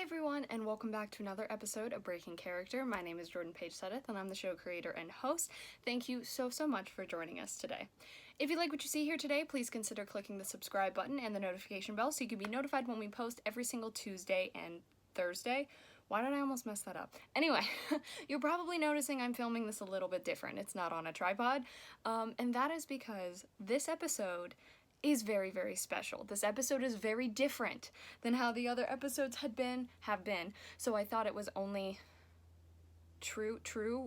everyone, and welcome back to another episode of Breaking Character. My name is Jordan-Paige, and I'm the show creator and host. Thank you so much for joining us today. If you like what you see here today, please consider clicking the subscribe button and the notification bell so you can be notified when we post every single Tuesday and Thursday. Why did I almost mess that up? Anyway, you're probably noticing I'm filming this a little bit different. It's not on a tripod, and that is because this episode is very special. This episode is very different than how the other episodes have been, so I thought it was only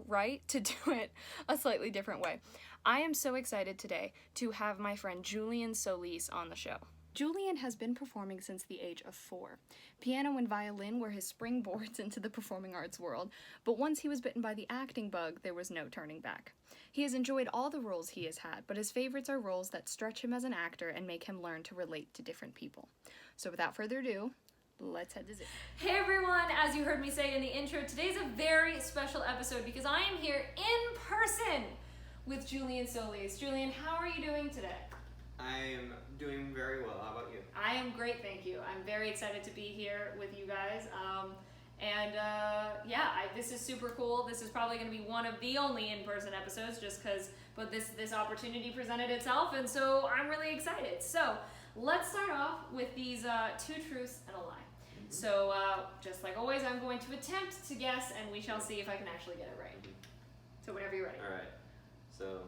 right to do it a slightly different way. I am so excited today to have my friend Julian Solis on the show. Julian has been performing since the age of 4. Piano and violin were his springboards into the performing arts world, but once he was bitten by the acting bug, there was no turning back. He has enjoyed all the roles he has had, but his favorites are roles that stretch him as an actor and make him learn to relate to different people. So without further ado, let's head to Zoom. Hey everyone, as you heard me say in the intro, today's a very special episode because I am here in person with Julian Solis. Julian, how are you doing today? I am doing very well. How about you? I am great, thank you. I'm very excited to be here with you guys. This is super cool. This is probably going to be one of the only in-person episodes just because, but this opportunity presented itself, and so I'm really excited. So let's start off with these 2 truths and a lie. Mm-hmm. So just like always, I'm going to attempt to guess, and we shall see if I can actually get it right. Mm-hmm. So whenever you're ready. All right. So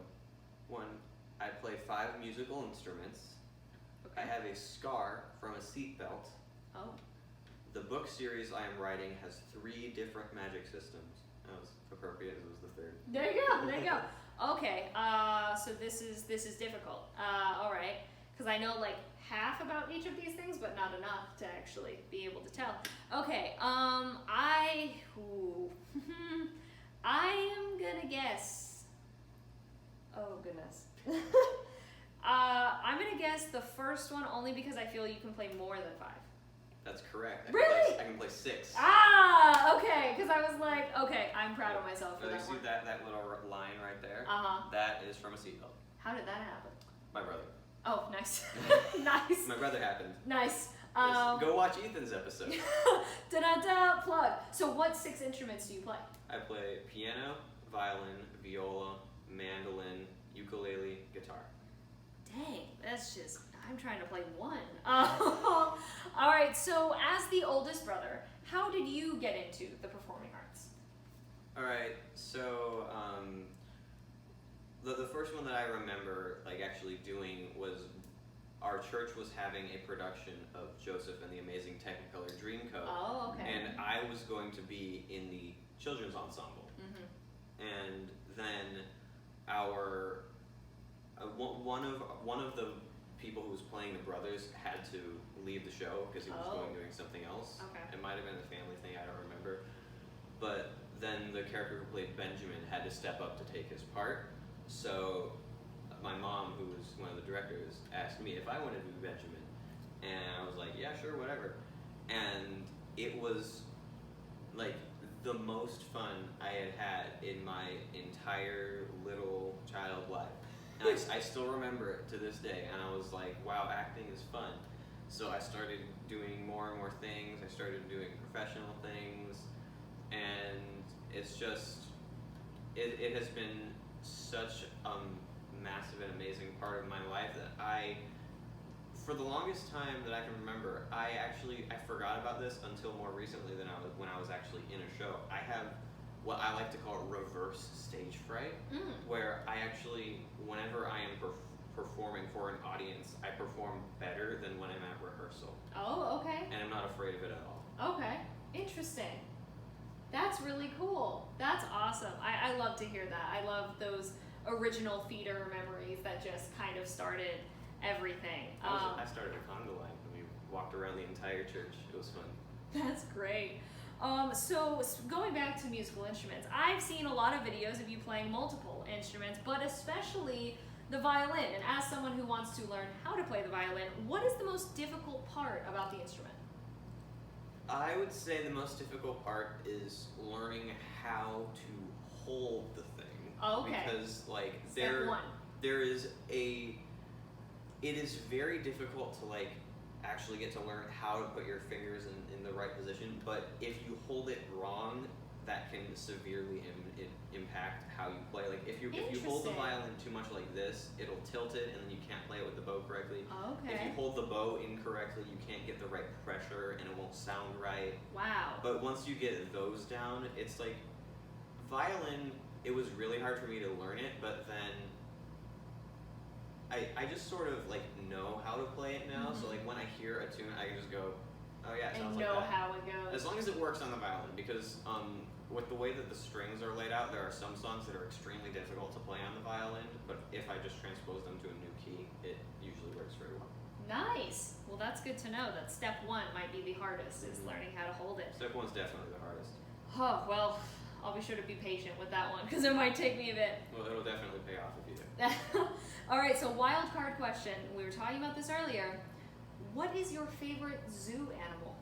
1, I play 5 musical instruments. Okay. I have a scar from a seatbelt. Oh. The book series I am writing has 3 different magic systems. That was appropriate. It was the 3rd. There you go. Okay. So this is difficult. All right. Because I know like half about each of these things, but not enough to actually be able to tell. Okay. I am gonna guess. Oh goodness. I'm gonna guess the first one only because I feel you can play more than 5. That's correct. Really? I can play 6. Ah, okay. Because I was like, okay, I'm proud of myself for that one. You see that little line right there? Uh-huh. That is from a seatbelt. How did that happen? My brother. Oh, nice. Nice. My brother happened. Nice. Go watch Ethan's episode. Da-da-da, plug. So what 6 instruments do you play? I play piano, violin, viola, mandolin, ukulele, guitar. Dang, that's just, I'm trying to play 1. All right, so as the oldest brother, how did you get into the performing arts? All right, so the first one that I remember like actually doing was our church was having a production of Joseph and the Amazing Technicolor Dreamcoat. Oh, okay. And I was going to be in the children's ensemble. Mm-hmm. And then our one of the people who was playing the brothers had to leave the show because he was doing something else. Okay. It might have been a family thing, I don't remember. But then the character who played Benjamin had to step up to take his part. So my mom, who was one of the directors, asked me if I wanted to be Benjamin. And I was like, yeah, sure, whatever. And it was like the most fun I had in my entire little child life. And I still remember it to this day, and I was like, wow, acting is fun. So I started doing more and more things. I started doing professional things, and it's just, it has been such a massive and amazing part of my life that for the longest time that I can remember, I forgot about this until more recently when I was actually in a show. I have what I like to call reverse stage fright, where I actually, whenever I am performing for an audience, I perform better than when I'm at rehearsal. Oh, okay. And I'm not afraid of it at all. Okay, interesting. That's really cool. That's awesome. I love to hear that. I love those original theater memories that just kind of started everything. I started a conga line and we walked around the entire church. It was fun. That's great. So going back to musical instruments, I've seen a lot of videos of you playing multiple instruments, but especially the violin. And as someone who wants to learn how to play the violin, what is the most difficult part about the instrument? I would say the most difficult part is learning how to hold the thing. Oh, okay. Because like Step 1. it is very difficult to like actually get to learn how to put your fingers in the right position. But if you hold it wrong, that can severely impact how you play. Like if you hold the violin too much like this, it'll tilt it, and then you can't play it with the bow correctly. Okay. If you hold the bow incorrectly, you can't get the right pressure, and it won't sound right. Wow. But once you get those down, it's like violin. It was really hard for me to learn it, but then I just sort of like know how to play it now. So like when I hear a tune, I can just go, oh yeah, it sounds like that. And know how it goes. As long as it works on the violin, because with the way that the strings are laid out, there are some songs that are extremely difficult to play on the violin, but if I just transpose them to a new key, it usually works very well. Nice. Well, that's good to know that step one might be the hardest, is learning how to hold it. Step one's definitely the hardest. Oh, well, I'll be sure to be patient with that one, because it might take me a bit. Well, it'll definitely pay off if you do. All right, so wild card question. We were talking about this earlier. What is your favorite zoo animal?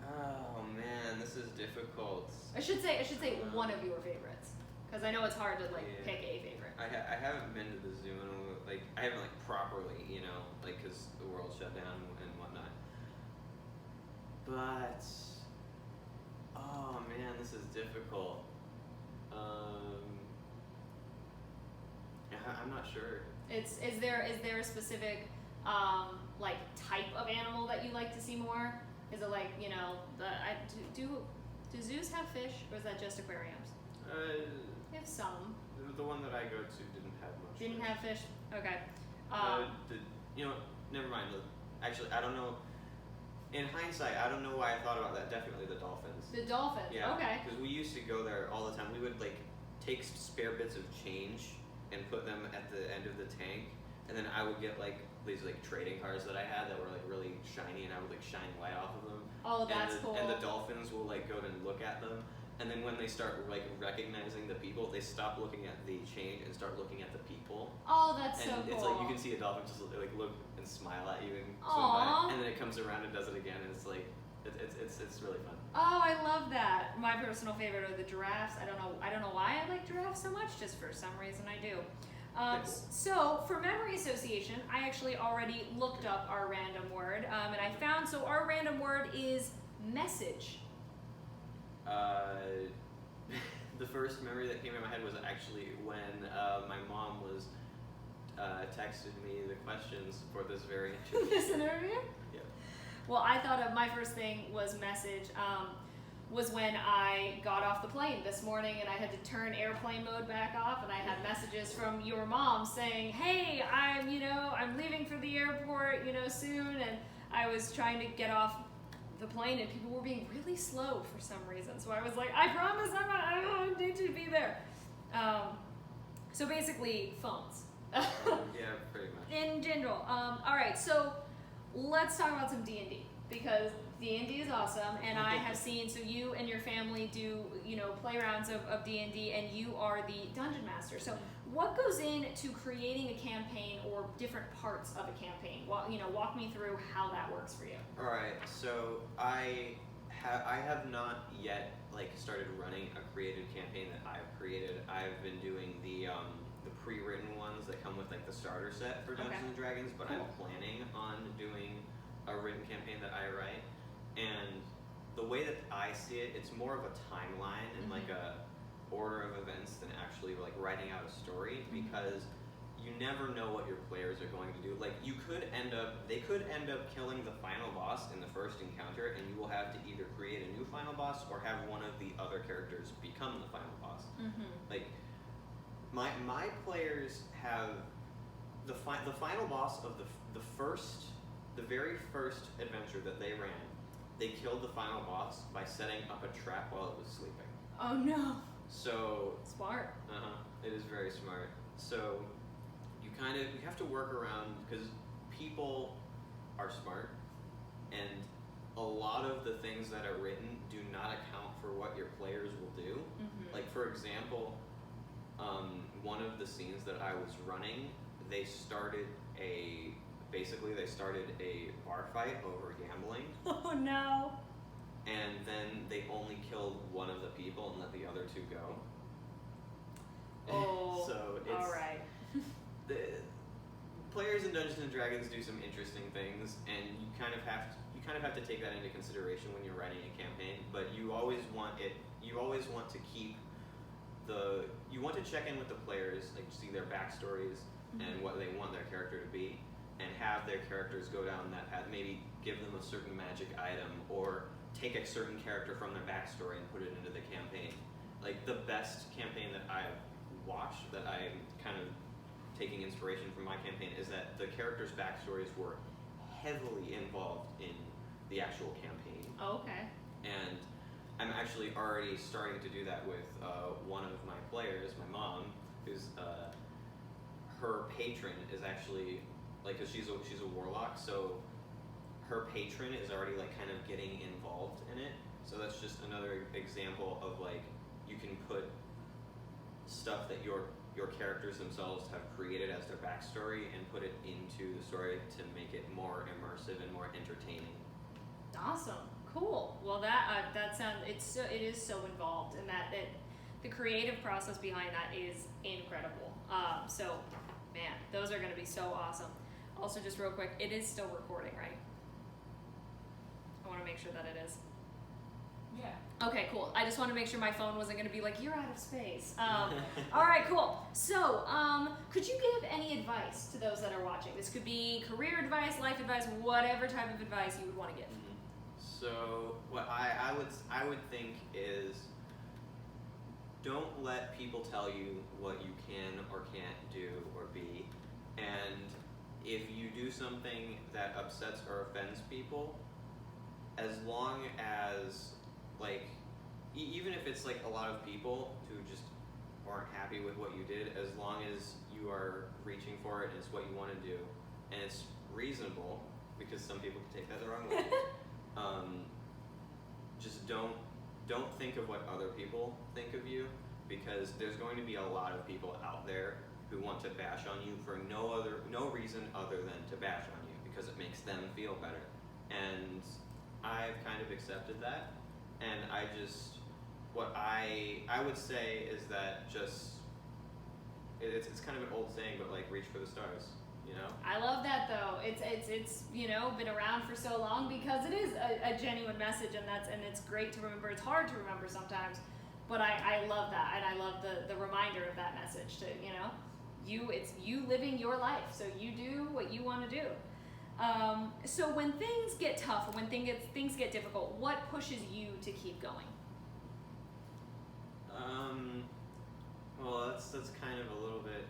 Oh man, this is difficult. I should say one of your favorites, because I know it's hard to pick a favorite. I haven't been to the zoo in I haven't properly, because the world shut down and whatnot. But oh man, this is difficult. I'm not sure. Is there a specific type of animal that you like to see more? Is it do zoos have fish, or is that just aquariums? They have some. The one that I go to didn't have much. Didn't have fish? Okay. Never mind. Actually, I don't know. In hindsight, I don't know why I thought about that. Definitely the dolphins. The dolphins. Yeah. Okay. Because we used to go there all the time. We would take spare bits of change and put them at the end of the tank, and then I would get these trading cards that I had that were really shiny, and I would shine light off of them. Oh, that's cool. And the dolphins will go and look at them, and then when they start recognizing the people, they stop looking at the change and start looking at the people. Oh, that's and so cool. It's you can see a dolphin just look and smile at you and swim Aww. by, and then it comes around and does it again, and it's it's really fun. Oh, I love that. My personal favorite are the giraffes. I don't know why I like giraffes so much. Just for some reason I do. Cool. So for memory association, I actually already looked up our random word, and I found our random word is message. The first memory that came in my head was actually when my mom was texted me the questions for this very This interview? Yeah. Well, I thought of my first thing was message. Was when I got off the plane this morning and I had to turn airplane mode back off, and I had messages from your mom saying, "Hey, I'm leaving for the airport, soon," and I was trying to get off the plane and people were being really slow for some reason. So I was like, "I promise I need to be there." So basically, phones. Yeah, pretty much. In general. All right, so let's talk about some D&D, because D&D is awesome, and I have seen, so you and your family do, play rounds of D&D, and you are the dungeon master. So what goes into creating a campaign, or different parts of a campaign? Walk me through how that works for you. All right, so I have not yet started running a created campaign that I've created. I've been doing the pre-written ones that come with the starter set for Dungeons and Dragons, but Cool. I'm planning on doing a written campaign that I write. And the way that I see it, it's more of a timeline and a order of events than actually writing out a story, because you never know what your players are going to do. They could end up killing the final boss in the first encounter, and you will have to either create a new final boss or have one of the other characters become the final boss. My players have the final boss of the very first adventure that they ran. They killed the final boss by setting up a trap while it was sleeping. Oh no. So smart. It is very smart. So you have to work around, because people are smart, and a lot of the things that are written do not account for what your players will do. For example, one of the scenes that I was running, they started a bar fight over gambling. Oh no. And then they only killed one of the people and let the other two go. Oh, So it's, all right. the players in Dungeons and Dragons do some interesting things, and you kind of have to take that into consideration when you're writing a campaign. But you always want to keep you want to check in with the players, like see their backstories and what they want their character to be, and have their characters go down that path. Maybe give them a certain magic item, or take a certain character from their backstory and put it into the campaign. Like the best campaign that I've watched, that I'm kind of taking inspiration from my campaign, is that the characters' backstories were heavily involved in the actual campaign. Oh, okay. And I'm actually already starting to do that with one of my players, my mom, who's her patron is actually like, cause she's a warlock, so her patron is already like kind of getting involved in it. So that's just another example of like, you can put stuff that your characters themselves have created as their backstory and put it into the story to make it more immersive and more entertaining. Awesome, cool. Well, that sounds it is so involved, and that the creative process behind that is incredible. So, man, those are going to be so awesome. Also, just real quick, it is still recording, right? I want to make sure that it is. Yeah. Okay, cool. I just want to make sure my phone wasn't going to be like, you're out of space. All right, cool. So, could you give any advice to those that are watching? This could be career advice, life advice, whatever type of advice you would want to give. So, what I would think is, don't let people tell you what you can or can't do or be. And if you do something that upsets or offends people, as long as, like, even if it's like a lot of people who just aren't happy with what you did, as long as you are reaching for it and it's what you want to do, and it's reasonable, because some people can take that the wrong way. Just don't think of what other people think of you, because there's going to be a lot of people out there who want to bash on you for no reason other than to bash on you, because it makes them feel better. And I've kind of accepted that, and what I would say is that it's kind of an old saying, but like, reach for the stars, you know? I love that, though. It's been around for so long, because it is a genuine message, and it's great to remember. It's hard to remember sometimes, but I love that, and I love the reminder of that message to, it's you living your life, so you do what you want to do. So when things get tough, or when things get difficult, what pushes you to keep going? Well, that's kind of a little bit.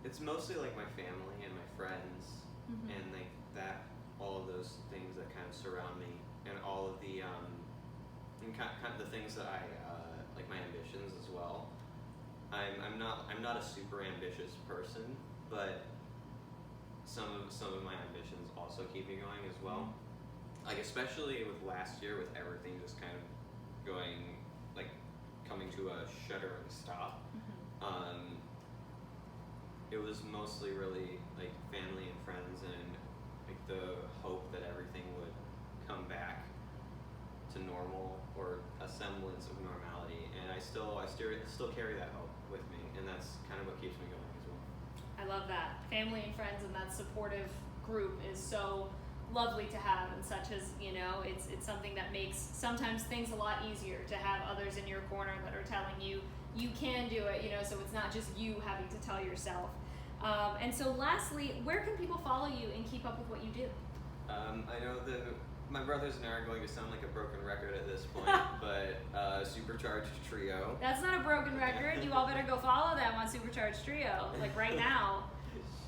It's mostly like my family and my friends, and like that, all of those things that kind of surround me, and all of the and kind of the things that I like, my ambitions as well. I'm not a super ambitious person, but some of my ambitions also keep me going as well. Like, especially with last year, with everything just kind of coming to a shuddering stop. It was mostly really like family and friends, and like the hope that everything would come back to normal, or a semblance of normality. And I still carry that hope with me, and that's kind of what keeps me going as well. I love that. Family and friends and that supportive group is so lovely to have, and such as, it's something that makes sometimes things a lot easier to have others in your corner that are telling you you can do it, so it's not just you having to tell yourself. And so lastly, where can people follow you and keep up with what you do? I know that my brothers and I are going to sound like a broken record at this point, but Supercharged Trio. That's not a broken record. You all better go follow them on Supercharged Trio, like right now.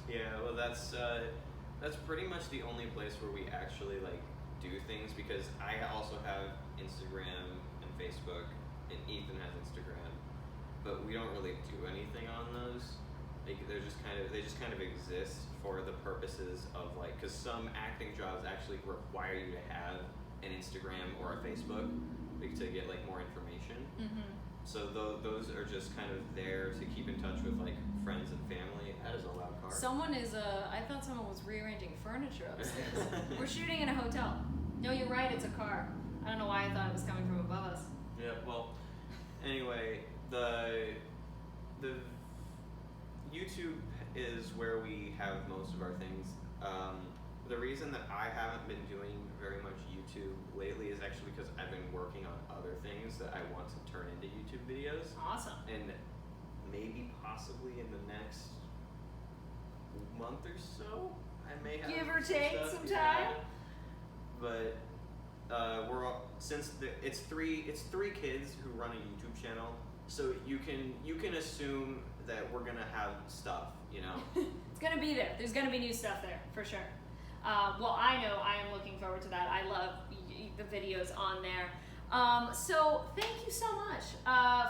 Yeah, well, that's pretty much the only place where we actually like do things, because I also have Instagram and Facebook, and Ethan has Instagram, but we don't really do anything on those. Like, they just kind of exist for the purposes of like, because some acting jobs actually require you to have an Instagram or a Facebook, like, to get like more information. So those are just kind of there to keep in touch with like friends and family. That is a loud car. I thought someone was rearranging furniture upstairs. We're shooting in a hotel. No, you're right, it's a car. I don't know why I thought it was coming from above us. Yeah, well, anyway, the YouTube is where we have most of our things. The reason that I haven't been doing very much YouTube lately is actually because I've been working on other things that I want to turn into YouTube videos. Awesome. And maybe possibly in the next month or so, I may have Give or take stuff, some time. But we're all, it's three kids who run a YouTube channel, so you can assume that we're gonna have stuff, you know. It's gonna be there. There's gonna be new stuff there for sure. Well, I know I am looking forward to that. I love the videos on there. So thank you so much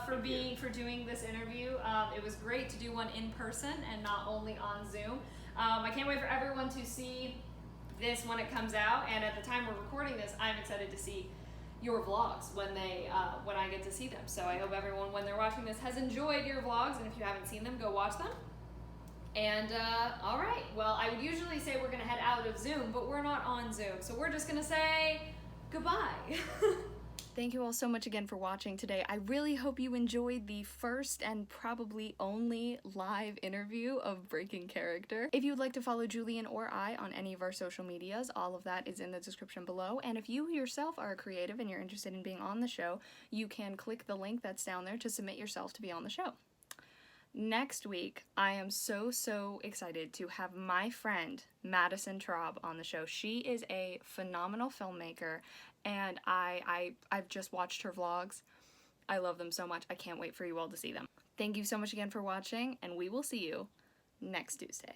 for doing this interview. It was great to do one in person and not only on Zoom. I can't wait for everyone to see this when it comes out. And at the time we're recording this, I'm excited to see your vlogs when I get to see them. So I hope everyone, when they're watching this, has enjoyed your vlogs. And if you haven't seen them, go watch them. And all right, well, I would usually say we're gonna head out of Zoom, but we're not on Zoom. So we're just gonna say goodbye. Thank you all so much again for watching today. I really hope you enjoyed the first and probably only live interview of Breaking Character. If you would like to follow Julian or I on any of our social medias, all of that is in the description below. And if you yourself are a creative and you're interested in being on the show, you can click the link that's down there to submit yourself to be on the show. Next week, I am so excited to have my friend Madison Traub on the show. She is a phenomenal filmmaker, and I've just watched her vlogs. I love them so much. I can't wait for you all to see them. Thank you so much again for watching, and we will see you next Tuesday.